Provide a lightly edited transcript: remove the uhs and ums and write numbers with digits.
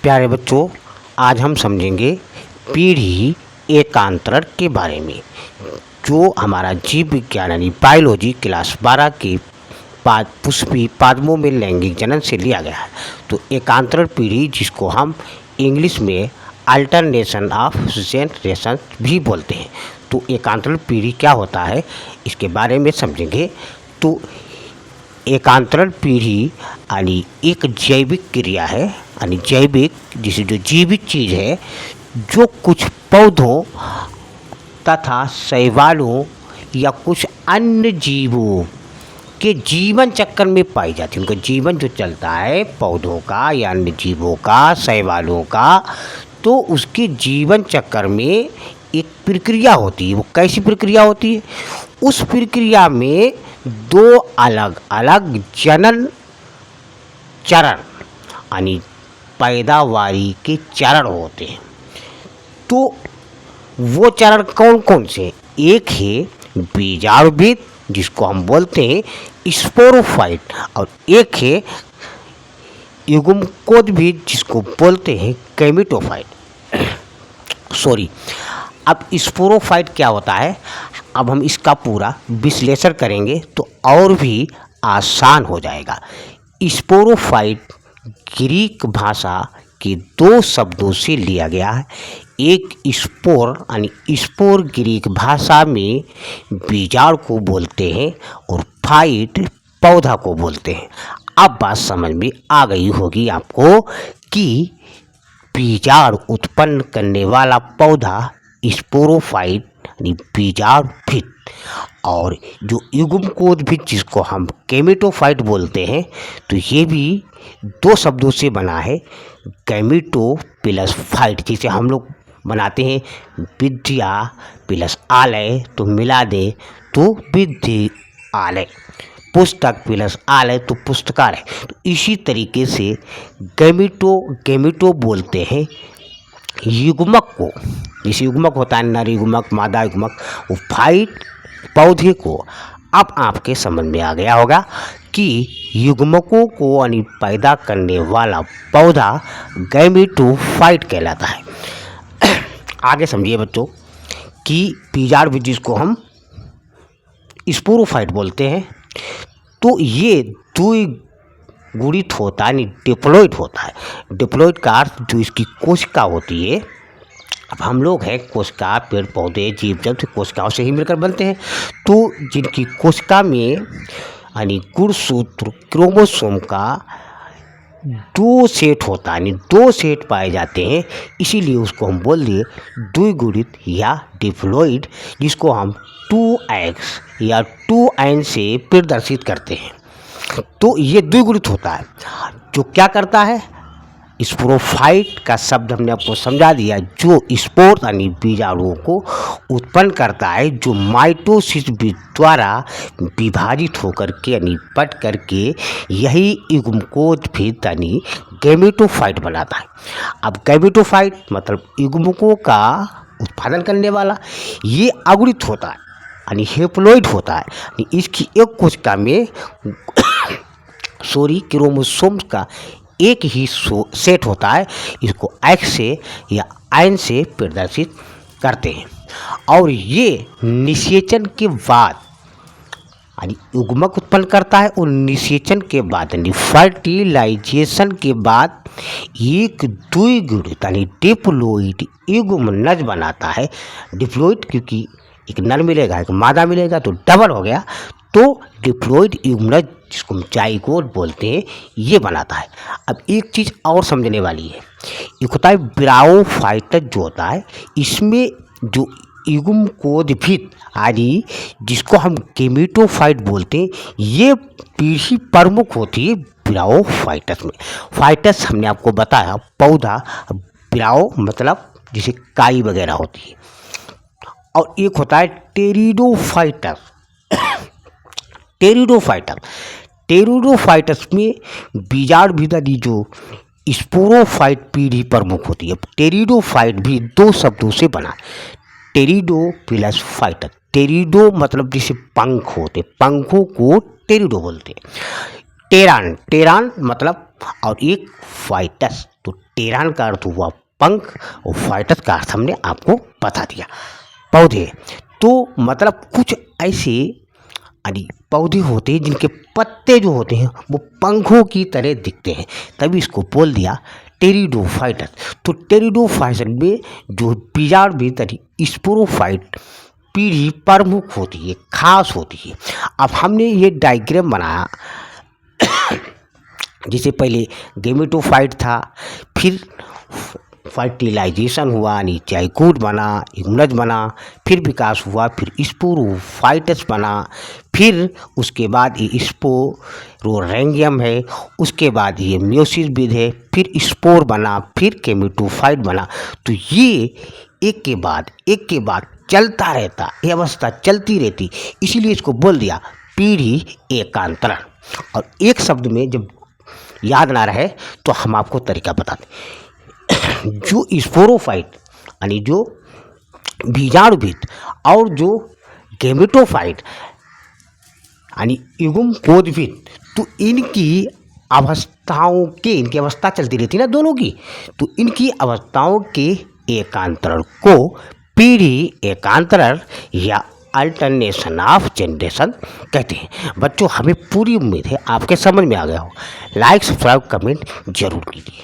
प्यारे बच्चों, आज हम समझेंगे पीढ़ी एकांतरण के बारे में, जो हमारा जीव विज्ञान यानी बायोलॉजी क्लास 12 के पुष्पी पादमों में लैंगिक जनन से लिया गया है। तो एकांतरण पीढ़ी, जिसको हम इंग्लिश में अल्टरनेशन ऑफ जनरेशन भी बोलते हैं, तो एकांतरण पीढ़ी क्या होता है इसके बारे में समझेंगे। तो एकांतरण पीढ़ी यानी एक जैविक क्रिया है, यानी जैविक जिसे जो जीवित चीज़ है, जो कुछ पौधों तथा शैवालों या कुछ अन्य जीवों के जीवन चक्र में पाई जाती है। उनका जीवन जो चलता है पौधों का या अन्य जीवों का, शैवालों का, तो उसके जीवन चक्र में एक प्रक्रिया होती है। वो कैसी प्रक्रिया होती है? उस प्रक्रिया में दो अलग अलग जनन चरण यानी पैदावारी के चरण होते हैं। तो वो चरण कौन कौन से? एक है बीजाणुविद, जिसको हम बोलते हैं स्पोरोफाइट, और एक है युग्मकोद्भिद, जिसको बोलते हैं गैमेटोफाइट। सॉरी, अब स्पोरोफाइट क्या होता है, अब हम इसका पूरा विश्लेषण करेंगे तो और भी आसान हो जाएगा। स्पोरोफाइट ग्रीक भाषा के दो शब्दों से लिया गया है। एक स्पोर यानी स्पोर ग्रीक भाषा में बीजाणु को बोलते हैं और फाइट पौधा को बोलते हैं। अब बात समझ में आ गई होगी आपको कि बीजाणु उत्पन्न करने वाला पौधा स्पोरोफाइट यानी बीजाणुविद, और जो युग्मकोद्भिद जिसको हम गैमेटोफाइट बोलते हैं, तो ये भी दो शब्दों से बना है, गैमेटो प्लस फाइट। जैसे हम लोग बनाते हैं विद्या प्लस आलय, तो मिला दे तो विद्यालय, पुस्तक प्लस आलय तो पुस्तकालय। तो इसी तरीके से गैमेटो बोलते हैं युग्मक को। जैसे युग्मक होता है नर युग्मक, मादा युग्मक, वो फाइट पौधे को। अब आपके समझ में आ गया होगा कि युग्मकों को यानी पैदा करने वाला पौधा गैमेटोफाइट कहलाता है। आगे समझिए बच्चों कि बीजाणुविद, जिसको हम स्पोरोफाइट बोलते हैं, तो ये द्विगुणित होता है, यानी डिप्लॉइड होता है। डिप्लॉइड का अर्थ जो इसकी कोशिका होती है। अब हम लोग हैं कोशिका, पेड़ पौधे जीव जंतु कोशिकाओं से ही मिलकर बनते हैं। तो जिनकी कोशिका में यानी गुणसूत्र क्रोमोसोम का दो सेट होता है, यानी दो सेट पाए जाते हैं, इसीलिए उसको हम बोल दिए द्विगुणित या डिप्लॉइड, जिसको हम 2x या 2n से प्रदर्शित करते हैं। तो ये द्विगुणित होता है। जो क्या करता है, स्पोरोफाइट का शब्द हमने आपको समझा दिया, जो स्पोर यानी बीजाणुओं को उत्पन्न करता है, जो माइटोसिस द्वारा विभाजित होकर के यानी पट करके यही युग्मकोद्भिद यानी गैमेटोफाइट बनाता है। अब गैमेटोफाइट मतलब युग्मकों का उत्पादन करने वाला, ये अगुणित होता है यानी हेप्लॉइड होता है। यानी इसकी एक कोशिका में क्रोमोसोम्स का एक ही सेट होता है। इसको एक्स से या एन से प्रदर्शित करते हैं, और ये निषेचन के बाद यानी युग्मक उत्पन्न करता है, और निषेचन के बाद यानी फर्टिलाइजेशन के बाद एक द्विगुणित यानी डिप्लॉइड युग्मनज बनाता है। डिप्लॉइड क्योंकि एक नर मिलेगा एक मादा मिलेगा तो डबल हो गया, तो डिप्लॉइड युग्मनज, जिसको हम जाइगोट बोलते हैं, ये बनाता है। अब एक चीज़ और समझने वाली है, एक होता है ब्रायोफाइटस जो होता है, इसमें जो युग्मकोद्भिद यानी जिसको हम गैमेटोफाइट बोलते हैं, ये पीढ़ी प्रमुख होती है ब्रायोफाइटस में। फाइटस हमने आपको बताया पौधा, ब्रायो मतलब जिसे काई वगैरह होती है, और एक होता है टेरिडोफाइटस। टेरिडोफाइटस में बीजाणुविद यानी जो स्पोरोफाइट पीढ़ी प्रमुख होती है। टेरिडोफाइट भी दो शब्दों से बना, टेरिडो प्लस फाइटस। टेरिडो मतलब जैसे पंख होते, पंखों को टेरिडो बोलते हैं। टेरान, टेरान मतलब, और एक फाइटस। तो टेरान का अर्थ हुआ पंख और फाइटस का अर्थ हमने आपको बता दिया। पौधे तो मतलब कुछ ऐसे यानी पौधे होते हैं जिनके पत्ते जो होते हैं वो पंखों की तरह दिखते हैं, तभी इसको बोल दिया टेरिडोफाइटस। तो टेरिडोफाइटस में जो बीजाणु भीतर स्पोरोफाइट पीढ़ी प्रमुख होती है, खास होती है। अब हमने ये डायग्राम बनाया, जिसे पहले गेमेटोफाइट था, फिर फर्टिलाइजेशन हुआ, यानी जाइगोट बना, यूनज बना, फिर विकास हुआ, फिर स्पोरोफाइटस बना, फिर उसके बाद ये स्पोरोरेंगियम है, उसके बाद ये मियोसिस विधि है, फिर स्पोर बना, फिर गेमेटोफाइट बना। तो ये एक के बाद चलता रहता, ये अवस्था चलती रहती, इसीलिए इसको बोल दिया पीढ़ी एकांतरण। और एक शब्द में जब याद ना रहे तो हम आपको तरीका बताते। जो स्पोरोफाइट यानी जो बीजाणुभित और जो गेमेटोफाइट यानी युग्मपोधभित, तो इनकी अवस्था चलती रहती ना दोनों की, तो इनकी अवस्थाओं के एकांतरण को पीढ़ी एकांतरण या अल्टरनेशन ऑफ जनरेशन कहते हैं। बच्चों, हमें पूरी उम्मीद है आपके समझ में आ गया हो। लाइक, सब्सक्राइब, कमेंट जरूर कीजिए।